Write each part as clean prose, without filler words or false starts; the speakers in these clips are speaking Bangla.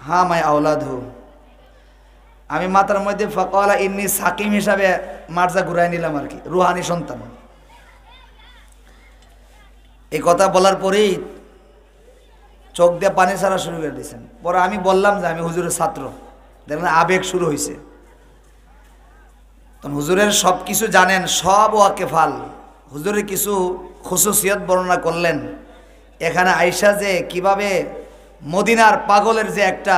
হ্যাঁ মাই আওলাদহু। আমি মাথার মধ্যে ফাকালা ইন্নী সাকিম হিসাবে মার্জা ঘুরাই নিলাম আর কি, রুহানি সন্তান। এই কথা বলার পরেই চোখ দিয়ে পানি ছাড়া শুরু করে দিয়েছেন। পরে আমি বললাম যে আমি হুজুরের ছাত্র, দেখলেন আবেগ শুরু হয়েছে। তখন হুজুরের সব কিছু জানেন, সব ওয়াকেফাল। হুজুরের কিছু খুশুসিয়ত বর্ণনা করলেন। এখানে আয়েশা যে কিভাবে মদিনার পাগলের যে একটা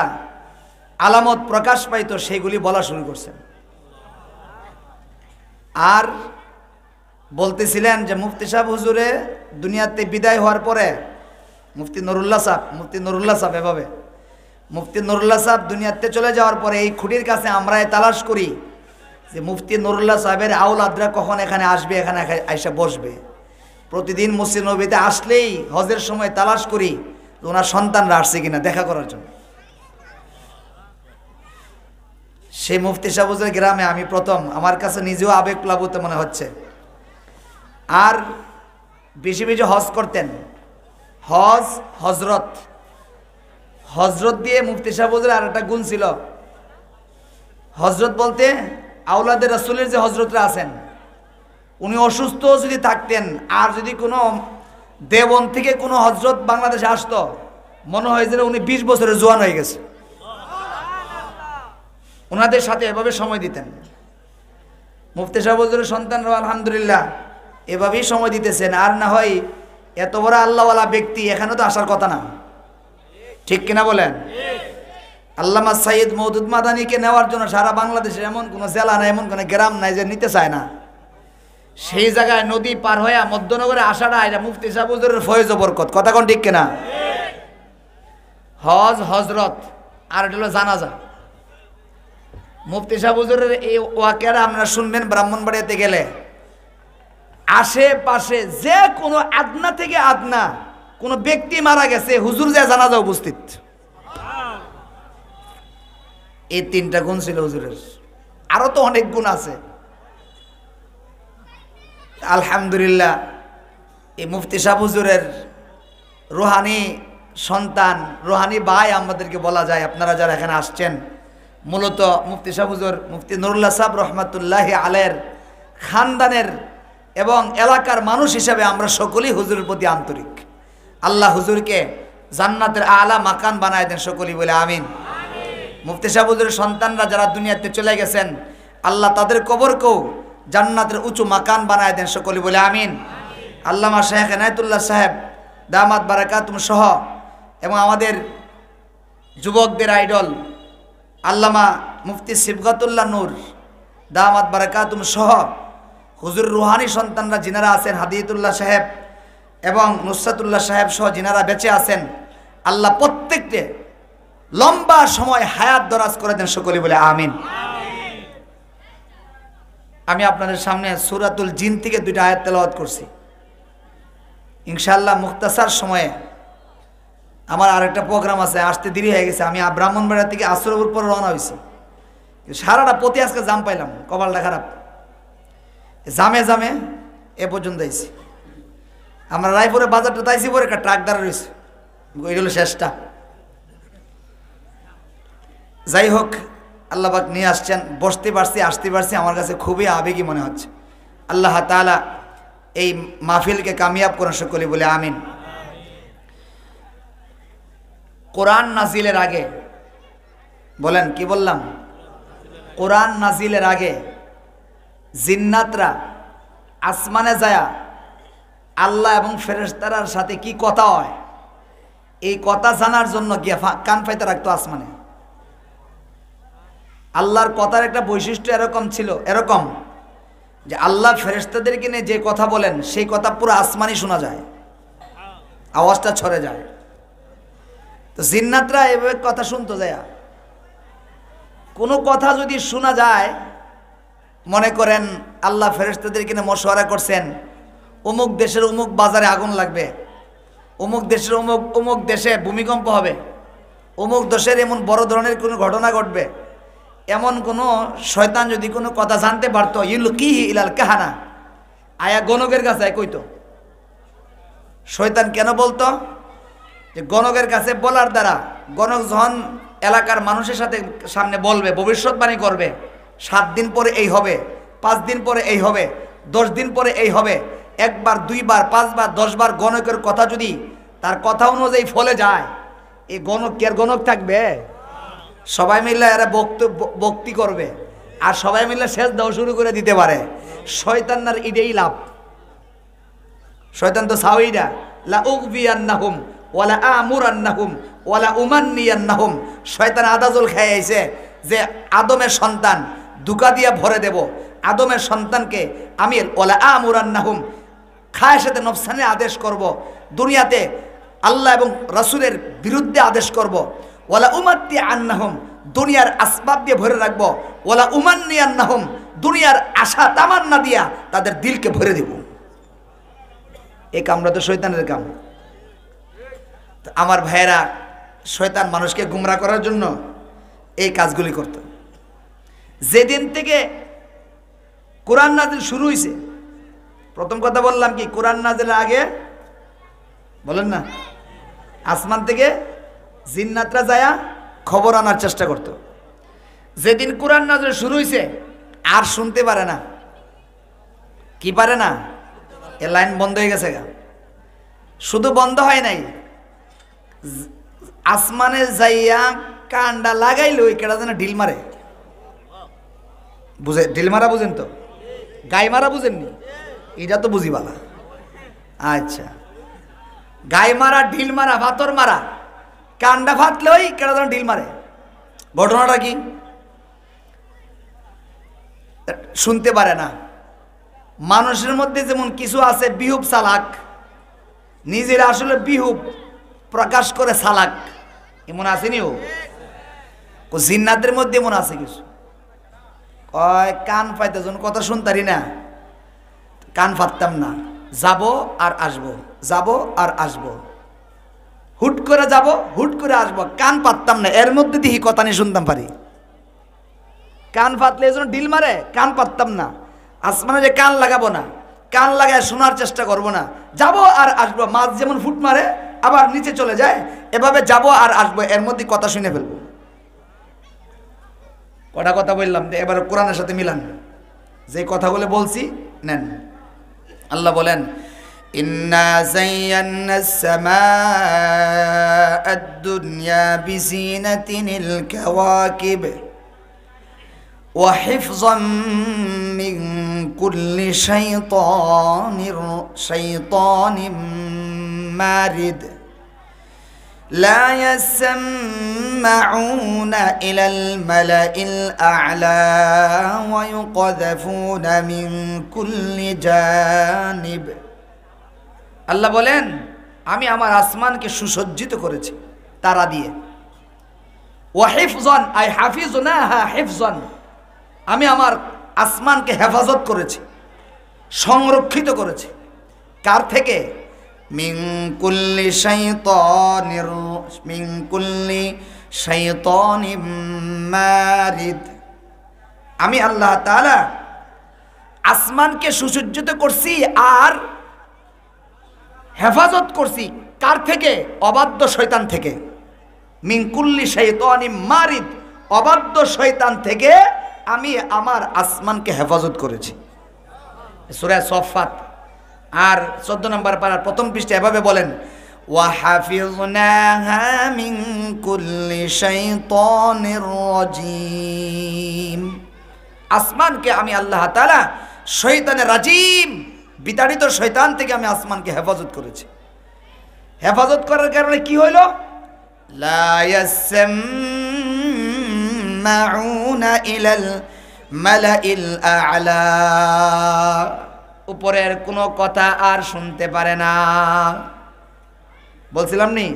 আলামত প্রকাশ পাইতো সেগুলি বলা শুরু করছেন। আর বলতেছিলেন যে মুফতি সাহেব হুজুরে দুনিয়াতে বিদায় হওয়ার পরে, মুফতি নুরুল্লাহ সাহেব এভাবে, মুফতি নুরুল্লাহ সাহেব দুনিয়াতে চলে যাওয়ার পরে এই খুঁটির কাছে আমরা তালাশ করি যে মুফতি নুরুল্লাহ সাহেবের আওলাদরা কখন এখানে আসবে, এখানে আইসা বসবে। প্রতিদিন মসজিদ নবীতে আসলেই হজের সময় তালাশ করি ওনার সন্তানরা আসছে কিনা দেখা করার জন্য। সেই মুফতি সাহেব হুজুরের গ্রামে আমি প্রথম, আমার কাছে নিজেও আবেগ প্লাবিত মনে হচ্ছে। আর বেশি বেশি হজ করতেন। হজরত দিয়ে মুফতি সাহেব হুজুরের আর একটা গুণ ছিল। হজরত বলতে আওলাদের রাসূলের যে হজরতরা আছেন, উনি অসুস্থ যদি থাকতেন আর যদি কোনো দেবন থেকে কোনো হজরত বাংলাদেশে আসতো, মনে হয় যে উনি 20 বছরের জোয়ান হয়ে গেছে। ওনাদের সাথে এভাবে সময় দিতেন। মুফতি সাহেব হুজুরের সন্তানরা আলহামদুলিল্লাহ এভাবেই সময় দিতেছেন। আর না হয় এত বড় আল্লাহওয়ালা ব্যক্তি এখানে তো আসার কথা না, ঠিক কিনা বলেন? আল্লামা সাইয়্যিদ মওদুদ মাদানীকে নেওয়ার জন্য সারা বাংলাদেশের এমন কোনো জেলা নাই, এমন কোনো গ্রাম নাই যে নিতে চায় না। সেই জায়গায় নদী পার হয়ে মধ্যনগরে আসাটা এটা মুফতি সাহেব হুজুরের ফয়েজ ও বরকত। কথা কোন ঠিক কিনা? হজরত আর এটা হলো জানাজা। মুফতি সাহেব হুজুরের এই ওয়াকিয়াটা আপনারা শুনবেন ব্রাহ্মণবাড়িয়াতে গেলে। আশেপাশে যে কোনো আদনা থেকে আদনা কোনো ব্যক্তি মারা গেছে, হুজুর যে জানাজা উপস্থিত। এই 3টা গুণ ছিল হুজুরের। আরো তো অনেক গুণ আছে। আলহামদুলিল্লাহ এই মুফতি সাহেব হুজুরের রুহানি সন্তান, রুহানি ভাই আমাদেরকে বলা যায়। আপনারা যারা এখানে আসছেন, মূলত মুফতি সাহেব হুজুর মুফতি নুরুল্লাহ সাহেব রহমাতুল্লাহি আলাইহির খানদানের এবং এলাকার মানুষ হিসাবে আমরা সকলেই হুজুরের প্রতি আন্তরিক। আল্লাহ হুজুরকে জান্নাতের আলা মাকান বানায় দেন, সকলেই বলে আমিন। মুফতি সাহেব হুজুরের সন্তানরা যারা দুনিয়াতে চলে গেছেন, আল্লাহ তাদের কবরকেও জান্নাতের উঁচু মাকান বানায় দেন, সকলেই বলে আমিন। আল্লামা শাইখ এনায়েতুল্লাহ সাহেব দামাত বারাকাতুম সহ এবং আমাদের যুবকদের আইডল আল্লামা মুফতি সিবগাতুল্লাহ নূর দামাত বারাকাতুম সহ হুজুর রুহানি সন্তানরা যিনারা আছেন, হাদিয়াতুল্লাহ সাহেব এবং নুসরাতুল্লাহ সাহেব সহ যিনারা বেঁচে আছেন, আল্লাহ প্রত্যেককে লম্বা সময় হায়াত দরাজ করে দেন, সকলে বলে আমিন। আমি আপনাদের সামনে সূরাতুল জিন থেকে 2টা আয়াত তেলাওয়াত করছি। ইনশাআল্লাহ মুখতাসার সময়ে আমার আরেকটা প্রোগ্রাম আছে, আসতে দেরি হয়ে গেছে। আমি ব্রাহ্মণবাড়িয়া থেকে আসরের উপর রওনা হয়েছি। সারাটা পথে আজকে জাম পাইলাম, কপালটা খারাপ। জামে এ পর্যন্ত আইছি। আমরা রায়পুরে বাজারটা তাইছি, পরে একটা ট্রাক দাঁড়া রয়েছে, ওই হলো শেষটা। যাই হোক, আল্লাহ পাক নিয়ে আসছেন, বসতে পারছি, আসতে পারছি, আমার কাছে খুবই আবেগী মনে হচ্ছে। আল্লাহ তাআলা এই মাহফিলকে কামিয়াব করেন, সকলে বলে আমিন। কোরআন নাজিলের আগে, বলেন কি বললাম? কোরআন নাজিলের আগে জিন্নাতরা আসমানে যায় আল্লাহ এবং ফেরেশতার সাথে কি কথা হয়, এই কথা জানার জন্য গিয়ে কান পাইতে রাখতো আসমানে। আল্লাহর কথার একটা বৈশিষ্ট্য এরকম যে আল্লাহ ফেরেশতাদেরকে নিয়ে যে কথা বলেন সেই কথা পুরো আসমানই শোনা যায়, আওয়াজটা ছড়ে যায়। তো জিন্নাতরা এভাবে কথা শুনতে যায়। কোনো কথা যদি শোনা যায়, মনে করেন আল্লাহ ফেরেশতাদেরকে নিয়ে মশওয়ারা করছেন, অমুক দেশের অমুক বাজারে আগুন লাগবে, অমুক দেশের অমুক দেশে ভূমিকম্প হবে, অমুক দেশের এমন বড় ধরনের কোনো ঘটনা ঘটবে, এমন কোনো শয়তান যদি কোনো কথা জানতে পারতো, ইউলকিহি ইলাল কাহানা, আয়া গণকের কাছে কইতো। শয়তান কেন বলতো? যে গণকের কাছে বলার দ্বারা গণক যখন এলাকার মানুষের সাথে সামনে বলবে, ভবিষ্যৎবাণী করবে, 7 দিন পরে এই হবে, 5 দিন পরে এই হবে, 10 দিন পরে এই হবে। একবার, 2 বার, 5 বার, 10 বার গণকের কথা যদি তার কথা অনুযায়ী ফলে যায়, এই গণকের গণক থাকবে? সবাই মিলে এরা ভক্তি করবে, আর সবাই মিলে শেষ দাও শুরু করে দিতে পারে। শয়তানার ইডেই লাভ। শয়তান তো সাউইডা, লা উগবিয়ান্নাহুম ওয়ালা আমুরান্নাহুম ওয়ালা উমান্নিয়ান্নাহুম। শয়তান আদাজল খেয়ে আইছে যে আদমের সন্তান দুকা দিয়া ভরে দেব, আদমের সন্তানকে আমি ওয়ালা আমুরান্নাহুম খায়সাতে নফসানে আদেশ করব, দুনিয়াতে আল্লাহ এবং রাসূলের বিরুদ্ধে আদেশ করব। ওয়ালা উমাত্তি আন্নাহুম দুনিয়ার আসবাব দিয়ে ভরে রাখবো। ওয়ালা উমান্নিয়ান্নাহুম দুনিয়ার আশা তামান্না দিয়া তাদের দিলকে ভরে দেব। এই কামরা তো শয়তানের কাম। আমার ভাইয়েরা, শয়তান মানুষকে গুমরা করার জন্য এই কাজগুলি করত। যেদিন থেকে কোরআন নাজিল শুরু হয়েছে, প্রথম কথা বললাম কি, কোরআন নাজিলের আগে বলেন না, আসমান থেকে জিন্নাতরা যায়া খবর আনার চেষ্টা করত। যেদিন কোরআন নাজিল শুরু হয়েছে আর শুনতে পারে না। কি পারে না? এ লাইন বন্ধ হয়ে গেছে গা। শুধু বন্ধ হয় নাই, আসমানে যাইয়া কান্ডা লাগাইলে ওই কেটা যেন ঢিল মারে। বুঝে? ঢিল মারা বুঝেন তো? গাই মারা বুঝেননি? এটা তো বুঝি বালা। আচ্ছা, গাই মারা, ঢিল মারা, ভাতর মারা, কান্ডা ফাটলে ওই কেটা যেন ঢিল মারে। ঘটনাটা কি? শুনতে পারে না। মানুষের মধ্যে যেমন কিছু আছে বিহুব চালাক, নিজের আসলে বিহুব প্রকাশ করে চালাক, এমন আসেনি? ও জিন্নাতের মধ্যে এমন আছে কিছু, কয় কান পাইতে যখন কথা শুনতারি না, কান পাততাম না, যাব আর আসবো, যাব আর আসবো, হুট করে যাব, হুট করে আসবো, কান পাততাম না, এর মধ্যে দিহি কথা নিয়ে শুনতাম পারি। কান পাতলে এই জন্য ঢিল মারে, কান পাততাম না। আসমানে যে কান লাগাবো না, কান লাগায় শোনার চেষ্টা করব না, যাব আর আসবো। মাছ যেমন ফুট মারে আবার নিচে চলে যায়, এভাবে যাব আর আসবো, এর মধ্যে কথা শুনে ফেলবো। কটা কথা বললাম, এবার কোরআনের সাথে মিলান। যে কথাগুলো বলছি নেন। আল্লাহ বলেন, ইন্না যায়্যানাস সামাআদ দুনিয়া বিজিনাতিনিল কাওয়াকিব ওয়া হিফযাম মিন কুল্লি শাইতানির মারিদ لا يسمعون إلى الملأ الأعلى ويقذفون من كل جانب। আল্লাহ বলেন, আমি আমার আসমানকে সুসজ্জিত করেছি তারা দিয়ে। ওয়া হিফযান আই হাফিজনাহা হিফযান, আমি আমার আসমানকে হেফাজত করেছি, সংরক্ষিত করেছি। কার থেকে? মিন কুল্লি শাইতানির মারিদ। আমি আল্লাহ তাআলা আসমানকে সুসজ্জিত করছি আর হেফাজত করছি। কার থেকে? অবাধ্য শয়তান থেকে। মিন কুল্লি শাইতানির মারিদ, অবাধ্য শয়তান থেকে আমি আমার আসমানকে হেফাজত করেছি। সূরা সফফাত আর 14 নম্বর পারার প্রথম পৃষ্ঠা এভাবে বলেন, ওয়া হাফিজনাহা মিন কুল্লি শাইতানির রাজিম। আসমানকে আমি আল্লাহ তাআলা শয়তানের রাজিম, বিতাড়িত শয়তান থেকে আমি আসমানকে হেফাজত করেছি। হেফাজত করার কারণে কি হইল? লা ইয়াসমাউনা ইলাল মালাইল আ'লা, উপরের কোনো কথা আর শুনতে পারে না। বলছিলাম নি?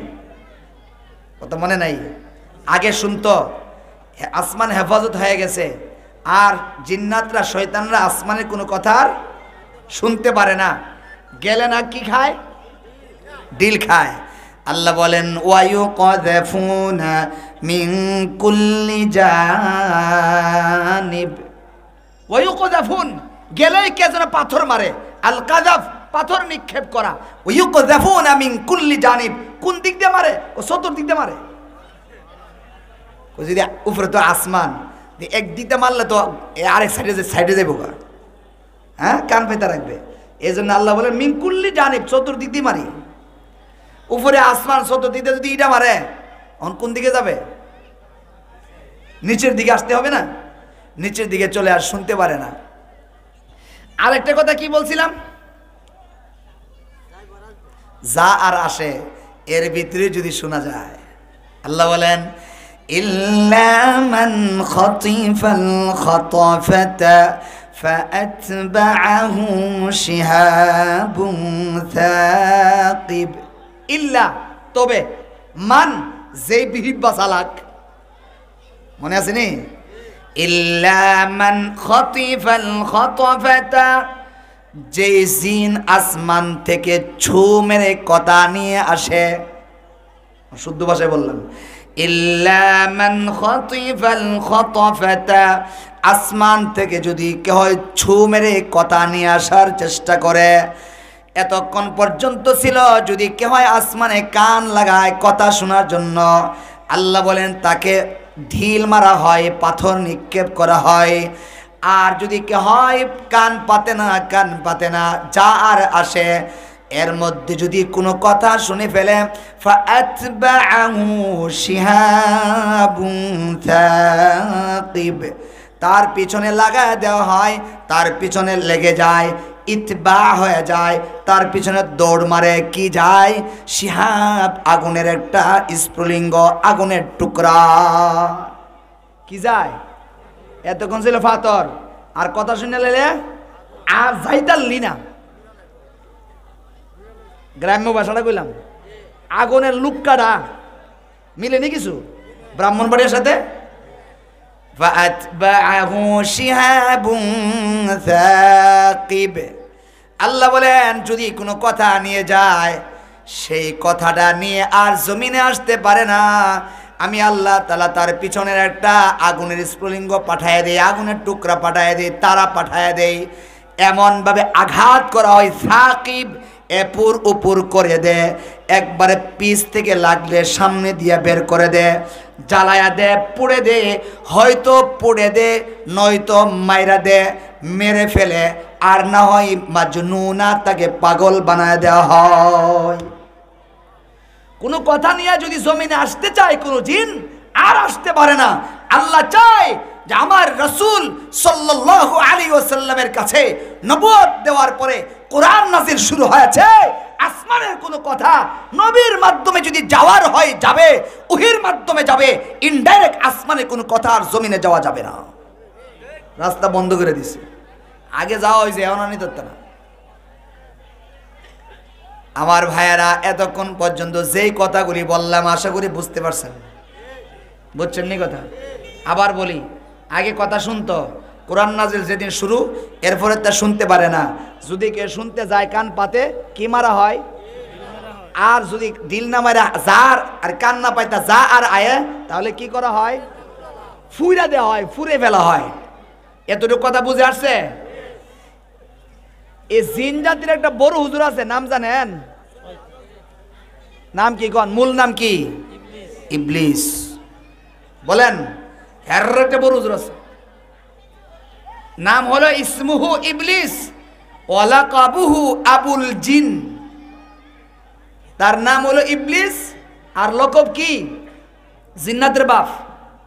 কথা মনে নাই? আগে শুনতো, আসমান হেফাজত হয়ে গেছে, আর জিন্নাতরা শয়তানরা আসমানের কোনো কথা আর শুনতে পারে না। গেলে না কি খায়? ডিল খায়। আল্লাহ বলেন, ওয়ায়ুকাযাফুনা মিন কুল্লি জানিব। ওয়ায়ুকাযাফুন গেলেই কে যেন পাথর মারে। আল কাযাফ পাথর নিক্ষেপ করা। ওয়ায়ুকাযাফুনা মিন কুল্লি জানিব, কোন দিক দিয়ে মারে? ও চতুর্দিক দিয়ে মারে। ওই যদি উপরে তো আসমান, একদিকটা মারলে তো আরেক সাইডে যাবো গা, হ্যাঁ, কান পেতে রাখবে। এই জন্য আল্লাহ বলেন মিনকুল্লি জানিব, চতুর্দিক দিয়ে মারি। উপরে আসমান, চতুর্দিক দিয়ে যদি ইটা মারে, কোন দিকে যাবে? নিচের দিকে আসতে হবে না? নিচের দিকে চলে আর শুনতে পারে না। আরেকটা কথা কি বলছিলাম, যা আর আসে এর ভিতরে যদি শোনা যায়, আল্লাহ বলেন ইল্লা মান খাতিফাল খাতাফাতা ফাআতবাআহু শিহাবুন সাকিব। ইল্লা, তবে, মান, যেই বিহিব্বা চালাক, মনে আছে নি? ইল্লা মান খাতিফাল খাতাফাতা, যে জিন আসমান থেকে ছু মেরে কথা নিয়ে আসে, শুদ্ধ ভাষায় বললাম, ইল্লা মান খাতিফাল খাতাফাতা, আসমান থেকে যদি কেউ ছু মেরে কথা নিয়ে আসার চেষ্টা করে, এতক্ষণ পর্যন্ত ছিল যদি কেউ আসমানে কান লাগায় কথা শোনার জন্য, আল্লাহ বলেন তাকে ঢিল মারা হয়, পাথর নিক্ষেপ করা হয়। আর যদি কে হয় কান পাতে না, যা আর আসে এর মধ্যে যদি কোনো কথা শুনে ফেলে, ফাআতবাআহু শিহাবুন সাকিব, তার পিছনে লাগায় দেওয়া হয়, তার পিছনে লেগে যায়, ইতবা হয়ে যায়, তার পিছনে দৌড় মারে, কি যায়? শিহাব, আগুনের একটা স্ফুলিঙ্গ, আগুনের টুকরা কি যায়? এতক্ষণ ছিল ফাতর, আর কথা শুনে লেলে আর যাইতারলি না। গ্রাম্য ভাষাটা কইলাম, আগুনের লুক্কাটা মিলেনি কিছু ব্রাহ্মণবাড়ির সাথে। ফাআতবাআহু শিহাবুন সাকিব, আল্লাহ বলেন যদি কোনো কথা নিয়ে যায়, সেই কথাটা নিয়ে আর জমিনে আসতে পারে না। আমি আল্লাহ তাআলা তার পিছনের একটা আগুনের স্ফুলিঙ্গ পাঠায় দেই, আগুনের টুকরা পাঠায় দেই, তারা পাঠায় দেই, এমনভাবে আঘাত করা হয়, সাকিব, এপুর উপর করে দে, একবারে পিছ থেকে লাগলে সামনে দিয়ে বের করে দে, জ্বালায়া দে, পুড়ে দে, হয়তো পুড়ে দে, নয়তো মাইরা দে, মেরে ফেলে, আর না হয় মাজনুনা, তাকে পাগল বানায় দেওয়া হয়। কোনো কথা নিয়ে যদি জমিনে আসতে চায় কোনো জিন, আর আসতে পারে না। আল্লাহ চায় যে আমার রাসূল সাল্লাল্লাহু আলাইহি ওয়াসাল্লামের কাছে নবুয়ত দেওয়ার পরে কোরআন নাযিল শুরু হয়েছে, আসমানের কোনো কথা নবীর মাধ্যমে যদি যাওয়ার হয় যাবে, ওহির মাধ্যমে যাবে, ইনডাইরেক্ট আসমানে কোনো কথা আর জমিনে যাওয়া যাবে না। রাস্তা বন্ধ করে দিছে, আগে যাওয়া হয়েছে, এখন আনি ধরতে না। আমার ভাইয়েরা, এতক্ষণ পর্যন্ত যেই কথাগুলি বললাম আশা করি বুঝতে পারছেন, বুঝছেন নি কথা? আবার বলি, আগে কথা শুনতো, কোরআন নাজিল যেদিন শুরু, এরপরে তা শুনতে পারে না। যদি কেউ শুনতে যায় কান পাতে, কি মারা হয়? আর যদি দিল না মারা যার আর কান না পাইতা যা আর আয়ে, তাহলে কি করা হয়? ফুইরা দেওয়া হয়, ফুরে ফেলা হয়। এতটুকু কথা বুঝে আসছে? এই জিন জাতির একটা বড় হুজুর আছে, নাম জানেন? নাম কি কন? মূল নাম কি? ইবলিস। বলেন, এর একটা বড় হুজুর আছে, নাম হলো ইসমুহু ইবলিস ওয়ালাকাবুহু আবুল জিন। তার নাম হলো ইবলিস, আর লকব কি? জিন্নাতের বাপ।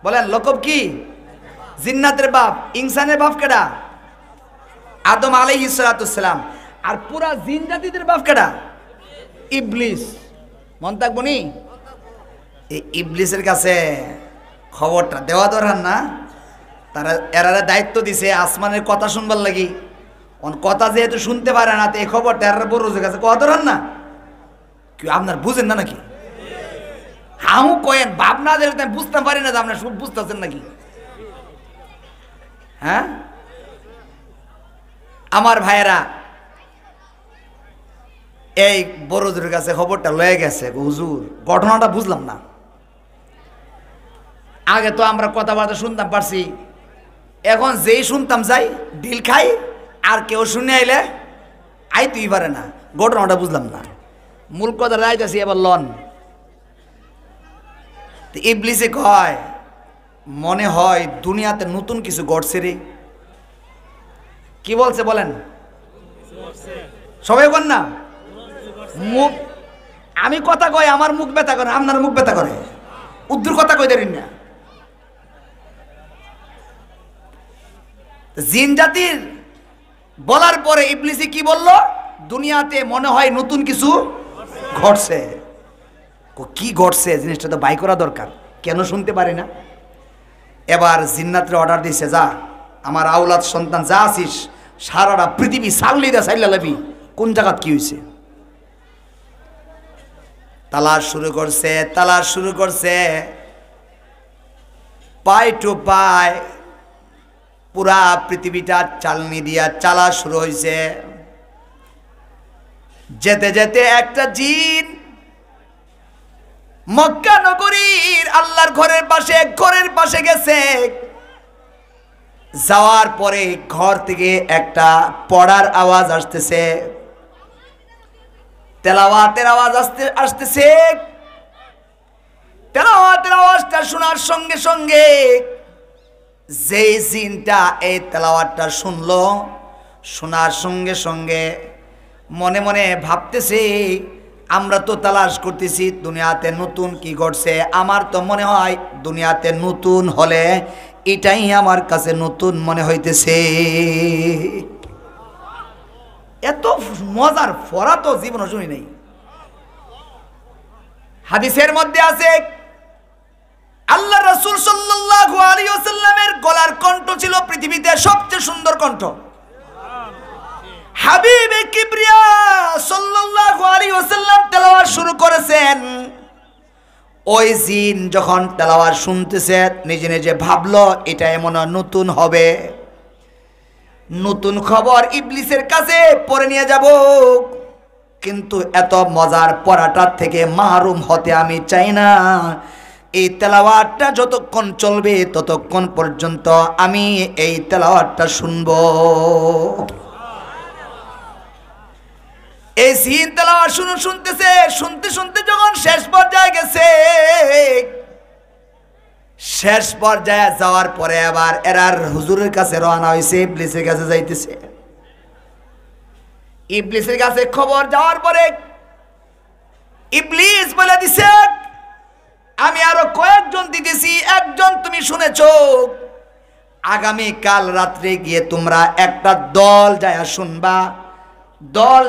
বলেন, লকব কি? জিন্নাতের বাপ। ইনসানের বাপ কেডা? আদম আলাইহিস সালাতুস সালাম। আর পুরা জিন জাতিদের বাপ কেডা? ইবলিস। মন থাকবো নি? এই ইবলিসের কাছে খবরটা দেওয়া দরকার না? তারা এরারে দায়িত্ব দিছে আসমানের কথা শুনবার লাগি, কথা যেহেতু শুনতে পারে না, তো এই খবরটা এর বড় কাছে কথা দরকার না? কি আপনার বুঝেন না নাকি? হাউ কয়েন বাপ না দিলে আমি বুঝতে পারি না যে আপনার সব বুঝতেছেন নাকি? হ্যাঁ আমার ভাইয়েরা, এই বড়দের কাছে খবরটা লয়ে গেছে। হুজুর, ঘটনাটা বুঝলাম না। আগে তো আমরা কথাবার্তা শুনতাম পারছি, এখন যেই শুনতাম যাই ডিল খাই, আর কেউ শুনে আইলে আইতেই পারে না। ঘটনাটা বুঝলাম না, মূল কথা রাইতেছি এবার লন। ইবলিসে কয়, মনে হয় দুনিয়াতে নতুন কিছু ঘটছে রে। কি বলছে বলেন? সবাই বল না। মুখ, আমি কথা কই আমার মুখ ব্যথা করে, আপনার মুখ ব্যথা করে, উদ্দুর কথা কই দেন না। জিন জাতির বলার পরে ইবলিসি কি বলল? দুনিয়াতে মনে হয় নতুন কিছু ঘটছে। কি ঘটছে জিনিসটা তো বাই করা দরকার, কেন শুনতে পারি না? এবার জিন্নাতের অর্ডার দিছে, যা আমার আওলাদ সন্তান যা আছিস সারাটা পৃথিবী সাল্লি দা সাইল্লা লাবি, কোন জায়গাত কি হয়েছে। তালাশ শুরু করছে পাই টু পাই পুরা পৃথিবীটা চালনি দিয়া চালা শুরু হয়েছে। যেতে যেতে একটা জিন মক্কা নগরীর আল্লাহর ঘরের পাশে গেছে। যাওয়ার পরে ঘর থেকে একটা পড়ার আওয়াজ আসতেছে, তেলাওয়াতের আওয়াজ আসতেছে। তেলাওয়াতের আওয়াজটা শোনার সঙ্গে সঙ্গে যে জিনটা এই তেলাওয়াতটা শুনলো, শোনার সঙ্গে সঙ্গে মনে মনে ভাবতেছে, আমরা তো তালাশ করতেছি দুনিয়াতে নতুন কি ঘটছে। আমার তো মনে হয় দুনিয়াতে নতুন হলে এটাই আমার কাছে নতুন মনে হইতেছে। এত মজার ফরা তো জীবনে শুনি নাই। হাদিসের মধ্যে আছে আল্লাহ রাসূল সাল্লাল্লাহু আলাইহি ওয়াসাল্লামের গলার কণ্ঠ ছিল পৃথিবীতে সবচেয়ে সুন্দর কণ্ঠ। হাবিবে কিবরিয়া সাল্লাল্লাহু আলাইহি ওয়াসাল্লাম তেলাওয়াত শুরু করেছেন। ওই জিন যখন তেলাওয়াত শুনতেছে নিজে নিজে ভাবলো এটা এমন নতুন হবে, নতুন খবর ইবলিসের কাছে পড়ে নিয়ে যাব, কিন্তু এত মজার পড়াটার থেকে মাহরুম হতে আমি চাই না। এই তেলাওয়াতটা যতক্ষণ চলবে ততক্ষণ পর্যন্ত আমি এই তেলাওয়াতটা শুনবো। এই জিন তেলাওয়াত শুনতেছে, শুনতে শুনতে যখন শেষ পর্যায়ে গেছে, শেষ পর্যায়ে যাওয়ার পরে আবার এরার হুজুরের কাছে রওনা হয়েছে, ইবলিসের কাছে যাইতেছে। ইবলিসের কাছে খবর যাওয়ার পরে ইবলিস বলে দিছে, আমি আরো কয়েকজন দিতেছি, একজন তুমি শুনেছো, আগামী কাল রাত্রে গিয়ে তোমরা একটা দল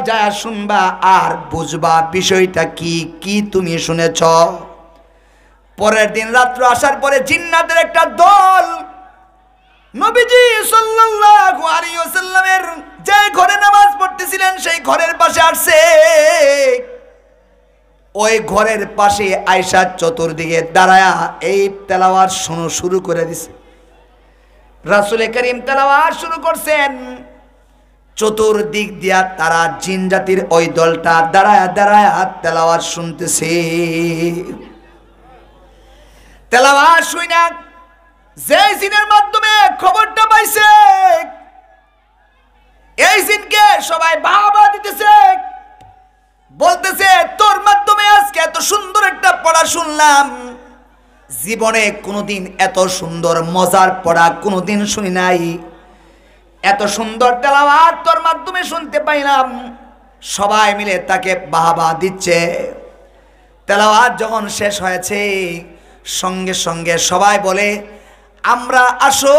যায়া শুনবা আর বুঝবা বিষয়টা কি কি তুমি শুনেছ। পরের দিন রাত্র আসার পরে জিন্নাতের একটা দল নবীজি সাল্লাল্লাহু আলাইহি ওয়াসাল্লামের যে ঘরে নামাজ পড়তেছিলেন সেই ঘরের পাশে আসছে। ওই ঘরের পাশে আয়েশা চতুর্দিকে দাঁড়ায়া এই তেলাওয়াত শুরু করে দিছে। রাসূল করিম তেলাওয়াত শুরু করছেন, চতুর্দিক দিয়া তারা জিন জাতির ওই দলটা দাঁড়ায়া দাঁড়ায়া তেলাওয়াত শুনতেছে। তেলাওয়াত শুইনা যে জিনের মাধ্যমে খবরটা পাইছে, এই জিনকে সবাই বাহবা দিতেছে, বলতেছে তোর মাধ্যমে আজকে এত সুন্দর একটা পড়া শুনলাম, জীবনে কোনোদিন এত সুন্দর মজার পড়া কোনোদিন শুনি নাই, এত সুন্দর তেলাওয়াত তোর মাধ্যমে শুনতে পাইলাম। সবাই মিলে তাকে বাহবা দিচ্ছে। তেলাওয়াত যখন শেষ হয়েছে সঙ্গে সঙ্গে সবাই বলে, আমরা আসো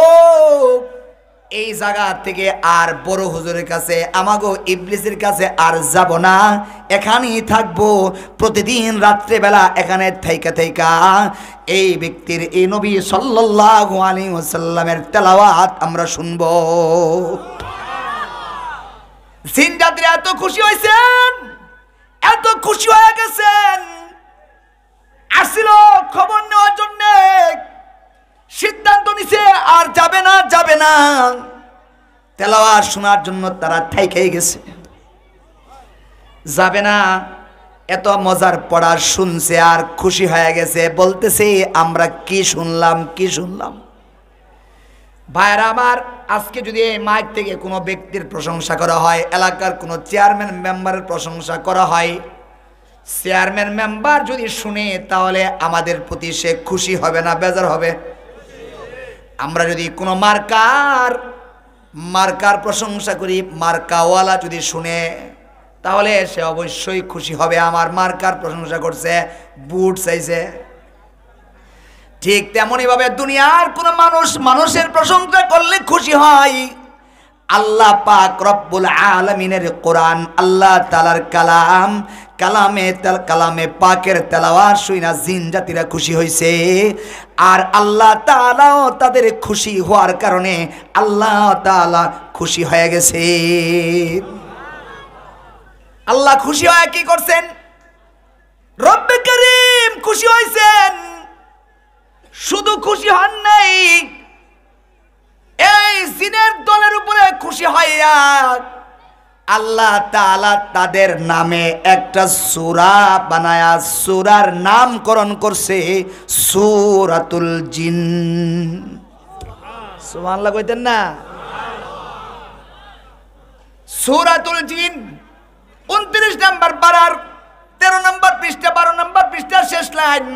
এই জায়গা থেকে আর বড় হুজুরের কাছে, আমাগো ইবলিসের কাছে আর যাব না, এখানেই থাকবো। প্রতিদিন রাত্রেবেলা এখানে থাইকা এই ব্যক্তির, এই নবী সাল্লাল্লাহু আলাইহি ওয়াসাল্লামের তেলাওয়াত আমরা শুনবো। জিন জাতিরা এত খুশি হয়েছেন, এত খুশি হয়ে গেছেন, আসছিল খবর নেওয়ার জন্য, সিদ্ধান্ত নিছে আর যাবে না, তেলাওয়াত শোনার জন্য তারা থাইকাই গেছে, যাবে না। এত মজার পড়া শুনছে আর খুশি হয়ে গেছে, বলতেছে আমরা কি শুনলাম। ভাইরা আমার, আজকে যদি এই মাইক থেকে কোনো ব্যক্তির প্রশংসা করা হয়, এলাকার কোনো চেয়ারম্যান মেম্বারের প্রশংসা করা হয়, চেয়ারম্যান মেম্বার যদি শুনে তাহলে আমাদের প্রতি সে খুশি হবে না বেজার হবে? আমরা যদি কোনো মার্কার প্রশংসা করি, মার্কাওয়ালা যদি শুনে, তাহলে সে অবশ্যই খুশি হবে, আমার মার্কার প্রশংসা করছে, বুট চাইছে। ঠিক তেমনই ভাবে দুনিয়ার কোনো মানুষের প্রশংসা করলে খুশি হয়। আল্লাহ পাক রব্বুল আলামিনের কোরআন, আল্লাহ তাআলার কালামে পাকের তেলাওয়াত শুইনা জিন জাতিরা খুশি হয়েছে। আর আল্লাহ তাআলাও তাদের খুশি হওয়ার কারণে আল্লাহ তাআলা খুশি হয়ে গেছে। আল্লাহ খুশি হয়ে কি করছেন? রব্বে করিম খুশি হয়েছেন। শুধু খুশি হন নাই, এই জিনের দলের উপরে খুশি হইয়া আল্লাহ তাআলা তাদের নামে একটা সূরা বানায়া সূরার নামকরণ করছে সূরাতুল জিন। সুবহানাল্লাহ কইতেন না? সূরাতুল জিন 29 নম্বর পারার 13 নম্বর পৃষ্ঠা, 12 নম্বর পৃষ্ঠা শেষ লাইন।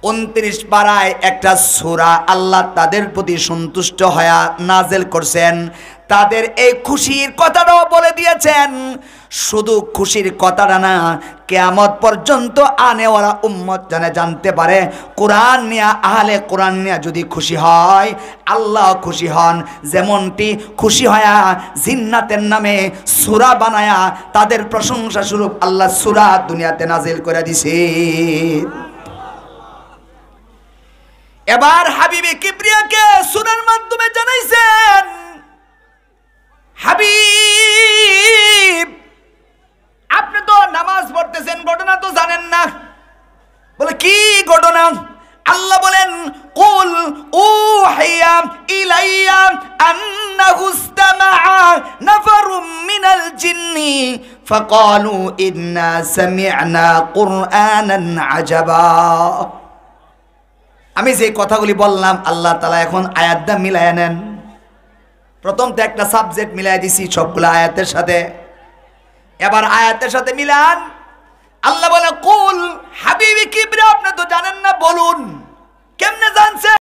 29 পারায় একটা সূরা আল্লাহ তাদের প্রতি সন্তুষ্ট হয়ে নাজেল করছেন। তাদের এই খুশির কথাটাও বলে দিয়েছেন। শুধু খুশির কথাটা না, কিয়ামত পর্যন্ত আনেওয়ালা উম্মত জানতে পারে কোরআন নিয়ে, আহলে কোরআন নিয়ে যদি খুশি হয়, আল্লাহ খুশি হন। যেমনটি খুশি হয়া জিন্নাতের নামে সূরা বানায়া তাদের প্রশংসা স্বরূপ আল্লাহ সূরা দুনিয়াতে নাজিল করে দিছে। এবার হাবিবে কিবরিয়াকে সূরার মাধ্যমে জানাইছেন, হাবিব আপনি তো নামাজ পড়তেছেন, ঘটনা তো জানেন না। বলে কি ঘটনা? আল্লাহ বলেন, কুল উহিয়া ইলাইয়া আন্নাহু ইসতামাআ নাফারুম মিনাল জিন্নি ফাকালু ইন্না সামি'না কুরআনান আজাবা। আমি যে কথাগুলি বললাম, আল্লাহ তাআলা এখন আয়াতটা মিলায়া নেন। প্রথম তো একটা সাবজেক্ট মিলাই দিছি সবগুলো আয়াতের সাথে, এবার আয়াতের সাথে মিলান। আল্লাহ বলে, কুল হাবিবি কিবরিয়া আপনি তো জানেন না, বলুন। কেমনে জানছে?